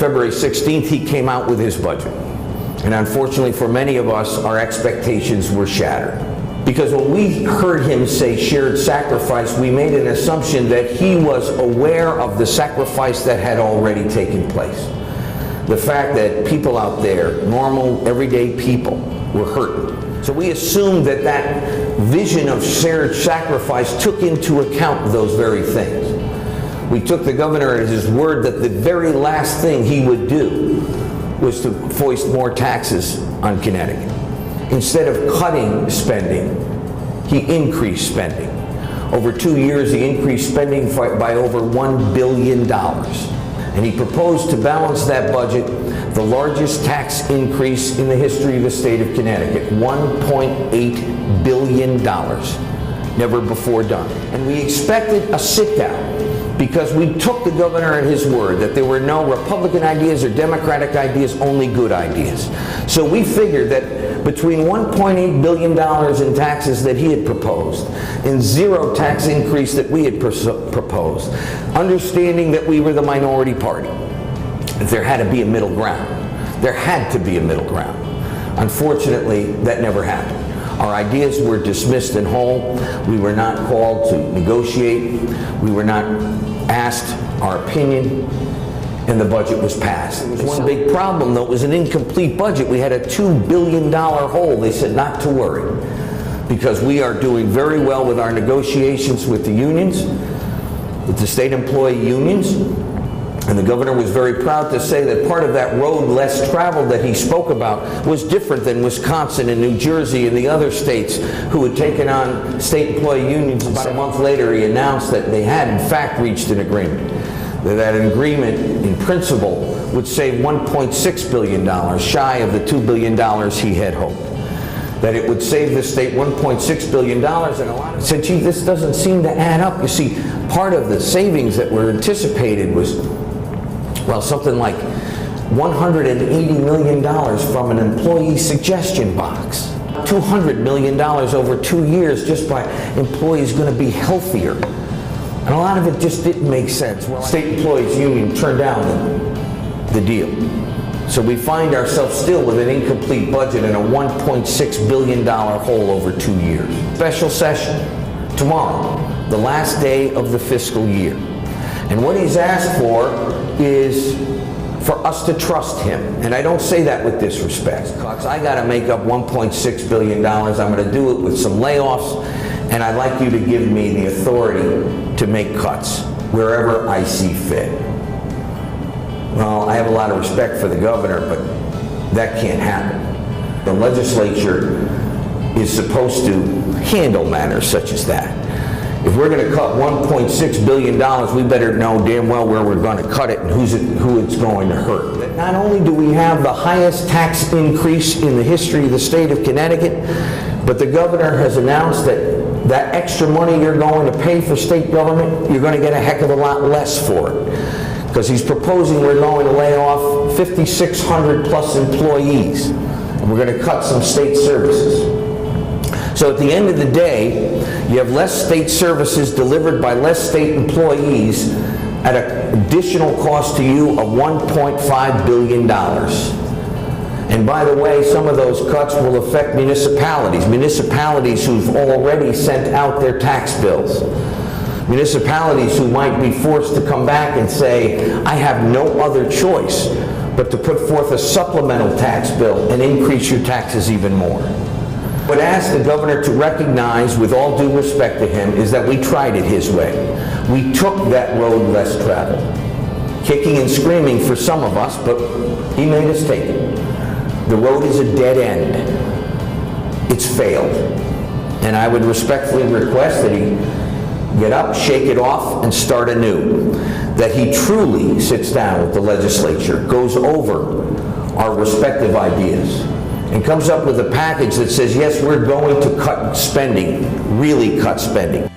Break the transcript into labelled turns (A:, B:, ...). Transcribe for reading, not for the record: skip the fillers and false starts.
A: February 16th, he came out with his budget. And unfortunately for many of us, our expectations were shattered. Because when we heard him say shared sacrifice, we made an assumption that he was aware of the sacrifice that had already taken place. The fact that people out there, normal, everyday people, were hurting. So we assumed that that vision of shared sacrifice took into account those very things. We took the governor at his word that the very last thing he would do was to foist more taxes on Connecticut. Instead of cutting spending, he increased spending. Over 2 years, he increased spending by over $1 billion. And he proposed to balance that budget, the largest tax increase in the history of the state of Connecticut, $1.8 billion, never before done. And we expected a sit-down, because we took the governor at his word that there were no Republican ideas or Democratic ideas, only good ideas. So we figured that between $1.8 billion in taxes that he had proposed and zero tax increase that we had proposed, understanding that we were the minority party, that there had to be a middle ground. There had to be a middle ground. Unfortunately, that never happened. Our ideas were dismissed in whole. We were not called to negotiate. We were not asked our opinion, and the budget was passed. There was one big problem, though. It was an incomplete budget. We had a $2 billion hole. They said not to worry, because we are doing very well with our negotiations with the unions, with the state employee unions. And the governor was very proud to say that part of that road less traveled that he spoke about was different than Wisconsin and New Jersey and the other states who had taken on state employee unions. About a month later, he announced that they had in fact reached an agreement. That an agreement in principle would save $1.6 billion, shy of the $2 billion he had hoped. That it would save the state $1.6 billion, and a lot of said, gee, this doesn't seem to add up. You see, part of the savings that were anticipated was, well, something like $180 million from an employee suggestion box. $200 million over 2 years just by employees going to be healthier. And a lot of it just didn't make sense. Well, State Employees Union turned down the deal. So we find ourselves still with an incomplete budget and a $1.6 billion hole over 2 years. Special session tomorrow, the last day of the fiscal year. And what he's asked for is for us to trust him. And I don't say that with disrespect. I got to make up $1.6 billion. I'm going to do it with some layoffs, and I'd like you to give me the authority to make cuts wherever I see fit. Well, I have a lot of respect for the governor, but that can't happen. The legislature is supposed to handle matters such as that. If we're going to cut $1.6 billion, we better know damn well where we're going to cut it and who it's going to hurt. Not only do we have the highest tax increase in the history of the state of Connecticut, but the governor has announced that that extra money you're going to pay for state government, you're going to get a heck of a lot less for it. Because he's proposing we're going to lay off 5,600 plus employees, and we're going to cut some state services. So at the end of the day, you have less state services delivered by less state employees at an additional cost to you of $1.5 billion. And by the way, some of those cuts will affect municipalities who've already sent out their tax bills. Municipalities who might be forced to come back and say, I have no other choice but to put forth a supplemental tax bill and increase your taxes even more. I would ask the governor to recognize, with all due respect to him, is that we tried it his way. We took that road less traveled. Kicking and screaming for some of us, but he made us take it. The road is a dead end. It's failed. And I would respectfully request that he get up, shake it off, and start anew. That he truly sits down with the legislature, goes over our respective ideas, and comes up with a package that says, yes, we're going to cut spending, really cut spending.